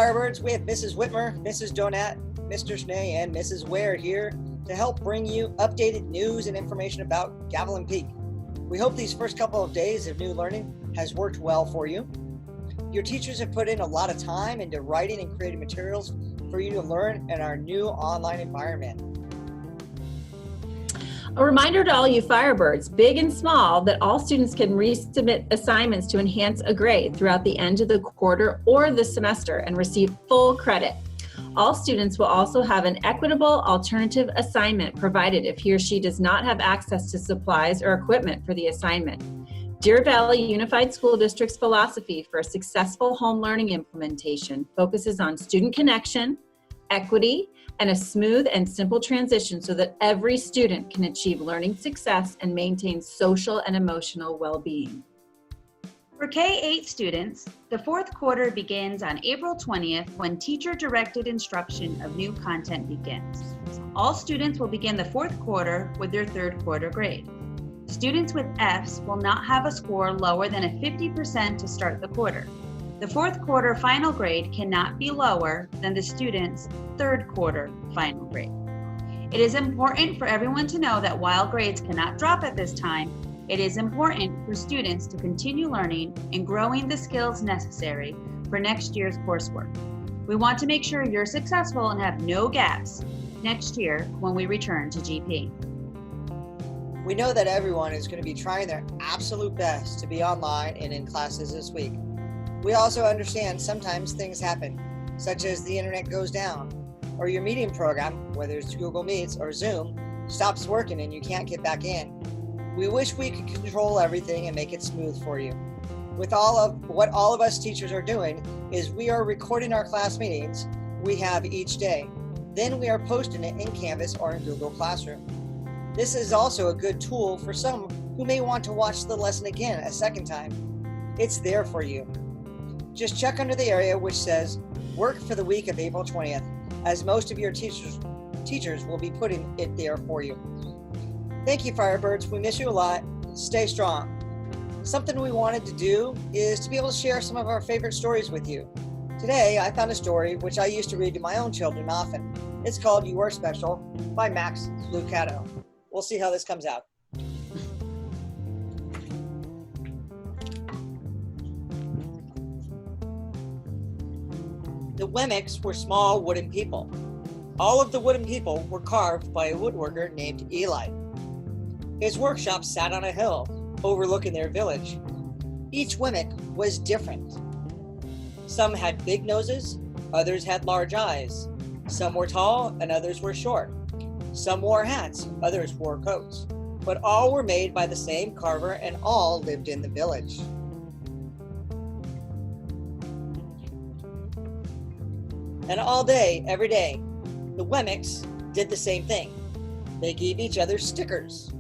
Firebirds, we have Mrs. Whitmer, Mrs. Donat, Mr. Schnee, and Mrs. Ware here to help bring you updated news and information about Gavilan Peak. We hope these first couple of days of new learning has worked well for you. Your teachers have put in a lot of time into writing and creating materials for you to learn in our new online environment. A reminder to all you Firebirds, big and small, that all students can resubmit assignments to enhance a grade throughout the end of the quarter or the semester and receive full credit. All students will also have an equitable alternative assignment provided if he or she does not have access to supplies or equipment for the assignment. Deer Valley Unified School District's philosophy for a successful home learning implementation focuses on student connection, equity, and a smooth and simple transition so that every student can achieve learning success and maintain social and emotional well-being. For K-8 students, the fourth quarter begins on April 20th when teacher-directed instruction of new content begins. All students will begin the fourth quarter with their third quarter grade. Students with Fs will not have a score lower than a 50% to start the quarter. The fourth quarter final grade cannot be lower than the student's third quarter final grade. It is important for everyone to know that while grades cannot drop at this time, it is important for students to continue learning and growing the skills necessary for next year's coursework. We want to make sure you're successful and have no gaps next year when we return to GP. We know that everyone is going to be trying their absolute best to be online and in classes this week. We also understand sometimes things happen, such as the internet goes down, or your meeting program, whether it's Google Meets or Zoom, stops working and you can't get back in. We wish we could control everything and make it smooth for you. What all of us teachers are doing is we are recording our class meetings we have each day. Then we are posting it in Canvas or in Google Classroom. This is also a good tool for some who may want to watch the lesson again a second time. It's there for you. Just check under the area which says work for the week of April 20th, as most of your teachers will be putting it there for you. Thank you, Firebirds. We miss you a lot. Stay strong. Something we wanted to do is to be able to share some of our favorite stories with you. Today, I found a story which I used to read to my own children often. It's called You Are Special by Max Lucado. We'll see how this comes out. The Wemmicks were small wooden people. All of the wooden people were carved by a woodworker named Eli. His workshop sat on a hill overlooking their village. Each Wemmick was different. Some had big noses, others had large eyes. Some were tall and others were short. Some wore hats, others wore coats. But all were made by the same carver and all lived in the village. And all day, every day, the Wemmicks did the same thing. They gave each other stickers.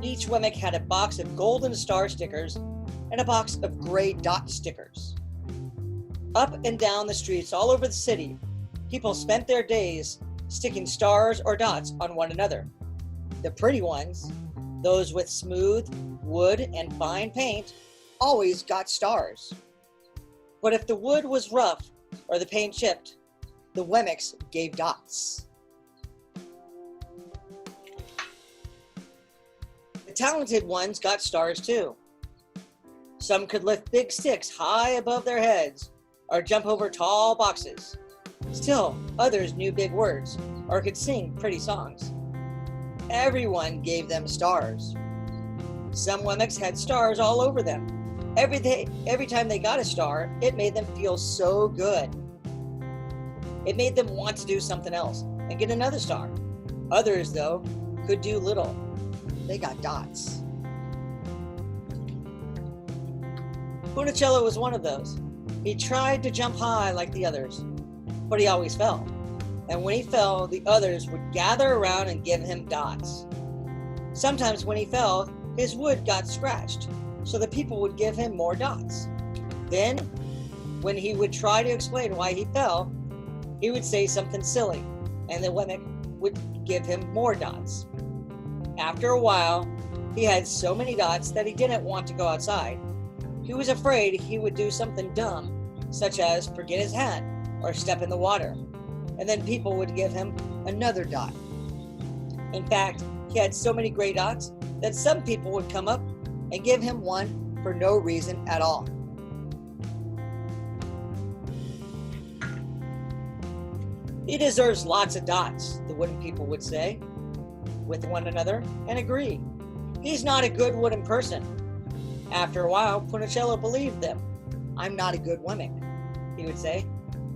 Each Wemmick had a box of golden star stickers and a box of gray dot stickers. Up and down the streets all over the city, people spent their days sticking stars or dots on one another. The pretty ones, those with smooth wood and fine paint, always got stars. But if the wood was rough or the paint chipped, the Wemmicks gave dots. The talented ones got stars too. Some could lift big sticks high above their heads or jump over tall boxes. Still, others knew big words or could sing pretty songs. Everyone gave them stars. Some Wemmicks had stars all over them. Every time they got a star, it made them feel so good. It made them want to do something else and get another star. Others, though, could do little. They got dots. Funicello was one of those. He tried to jump high like the others, but he always fell. And when he fell, the others would gather around and give him dots. Sometimes when he fell, his wood got scratched, so the people would give him more dots. Then, when he would try to explain why he fell, he would say something silly, and the Wemmick would give him more dots. After a while, he had so many dots that he didn't want to go outside. He was afraid he would do something dumb, such as forget his hat or step in the water, and then people would give him another dot. In fact, he had so many gray dots that some people would come up and give him one for no reason at all. He deserves lots of dots, the wooden people would say with one another and agree. He's not a good wooden person. After a while, Punicello believed them. I'm not a good wemmick, he would say.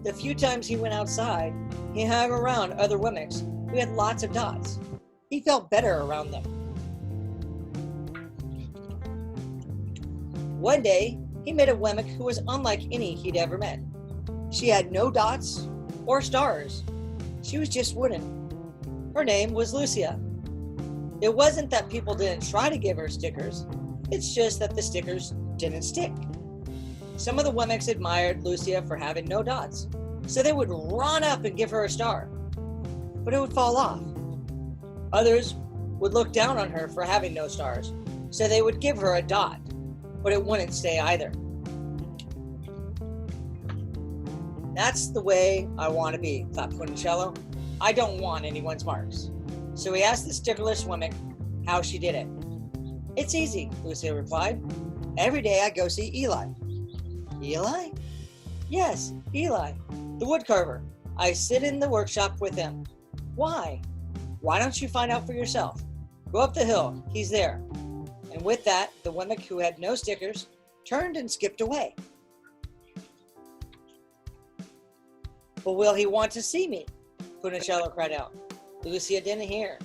The few times he went outside, he hung around other wemmicks who had lots of dots. He felt better around them. One day, he met a wemmick who was unlike any he'd ever met. She had no dots or stars. She was just wooden. Her name was Lucia. It wasn't that people didn't try to give her stickers. It's just that the stickers didn't stick. Some of the wemmicks admired Lucia for having no dots, so they would run up and give her a star, but it would fall off. Others would look down on her for having no stars, so they would give her a dot, but it wouldn't stay either. That's the way I want to be, thought Punicello. I don't want anyone's marks. So he asked the stickerless wemmick how she did it. It's easy, Lucia replied. Every day I go see Eli. Eli? Yes, Eli, the woodcarver. I sit in the workshop with him. Why? Why don't you find out for yourself? Go up the hill, he's there. And with that, the wemmick who had no stickers turned and skipped away. But will he want to see me? Punicello cried out. Lucia didn't hear.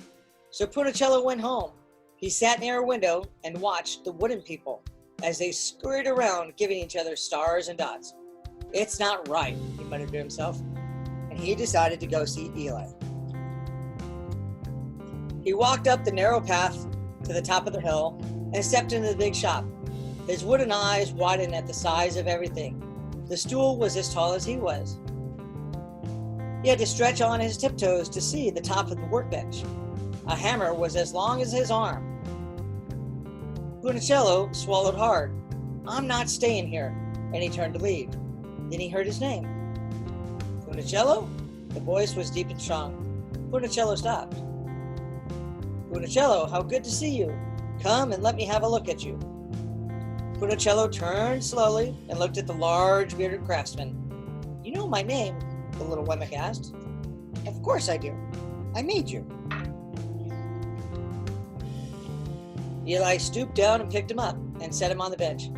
So Punicello went home. He sat near a window and watched the wooden people as they scurried around giving each other stars and dots. It's not right, he muttered to himself, and he decided to go see Eli. He walked up the narrow path to the top of the hill and stepped into the big shop. His wooden eyes widened at the size of everything. The stool was as tall as he was. He had to stretch on his tiptoes to see the top of the workbench. A hammer was as long as his arm. Punicello swallowed hard. I'm not staying here, and he turned to leave. Then he heard his name. Punicello? The voice was deep and strong. Punicello stopped. Punicello, how good to see you. Come and let me have a look at you. Punicello turned slowly and looked at the large bearded craftsman. You know my name? The little wemmick asked. Of course I do. I made you. Eli stooped down and picked him up and set him on the bench.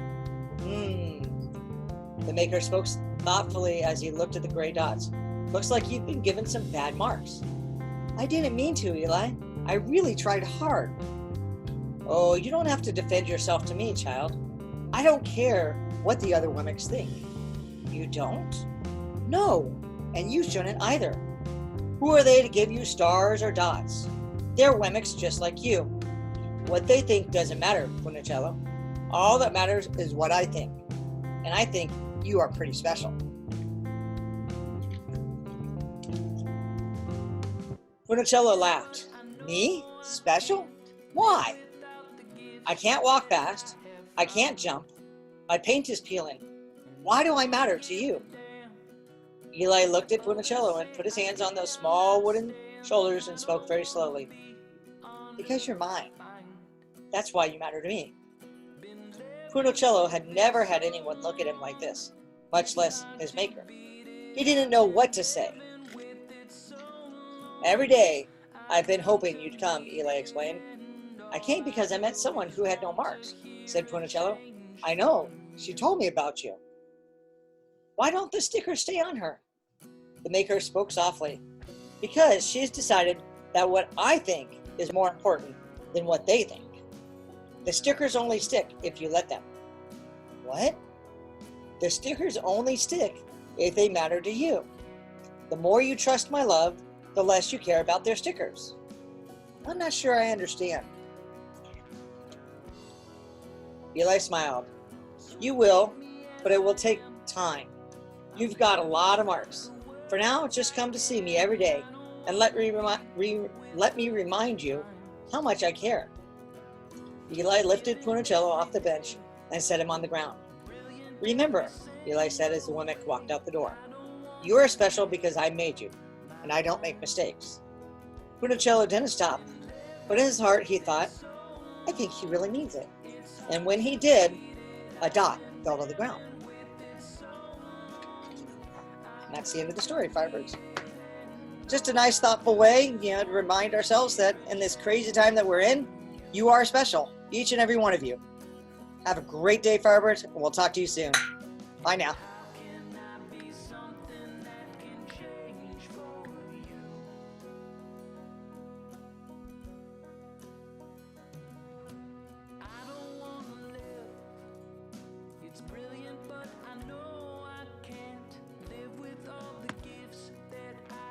The maker spoke thoughtfully as he looked at the gray dots. Looks like you've been given some bad marks. I didn't mean to, Eli. I really tried hard. Oh, you don't have to defend yourself to me, child. I don't care what the other wemmicks think. You don't? No. And you shouldn't either. Who are they to give you stars or dots? They're wemmicks just like you. What they think doesn't matter, Punicello. All that matters is what I think. And I think you are pretty special. Punicello laughed. Me? Special? Why? I can't walk fast. I can't jump. My paint is peeling. Why do I matter to you? Eli looked at Punicello and put his hands on those small wooden shoulders and spoke very slowly. Because you're mine. That's why you matter to me. Punicello had never had anyone look at him like this, much less his maker. He didn't know what to say. Every day, I've been hoping you'd come, Eli explained. I came because I met someone who had no marks, said Punicello. I know. She told me about you. Why don't the stickers stay on her? The maker spoke softly. Because she's decided that what I think is more important than what they think. The stickers only stick if you let them. What? The stickers only stick if they matter to you. The more you trust my love, the less you care about their stickers. I'm not sure I understand. Eli smiled. You will, but it will take time. You've got a lot of marks. For now, just come to see me every day and let me remind you how much I care. Eli lifted Punicello off the bench and set him on the ground. Remember, Eli said as the wemmick walked out the door. You are special because I made you, and I don't make mistakes. Funicello didn't stop, but in his heart he thought, I think he really means it. And when he did, a dot fell to the ground. And that's the end of the story, Firebirds. Just a nice, thoughtful way, to remind ourselves that in this crazy time that we're in, you are special, each and every one of you. Have a great day, Firebirds, and we'll talk to you soon. Bye now.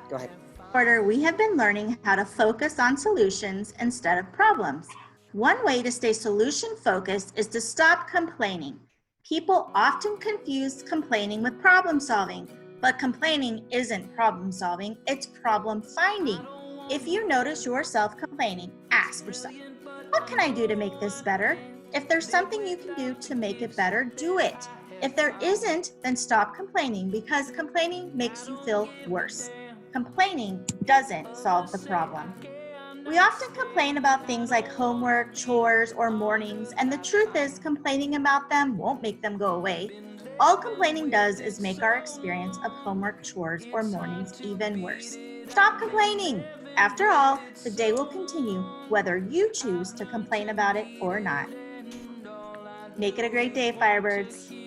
Go ahead. Quarter, we have been learning how to focus on solutions instead of problems. One way to stay solution focused is to stop complaining. People often confuse complaining with problem solving, but complaining isn't problem solving, it's problem finding. If you notice yourself complaining, ask yourself, what can I do to make this better? If there's something you can do to make it better, do it. If there isn't, then stop complaining because complaining makes you feel worse. Complaining doesn't solve the problem. We often complain about things like homework, chores, or mornings, and the truth is complaining about them won't make them go away. All complaining does is make our experience of homework, chores, or mornings even worse. Stop complaining! After all, the day will continue whether you choose to complain about it or not. Make it a great day, Firebirds.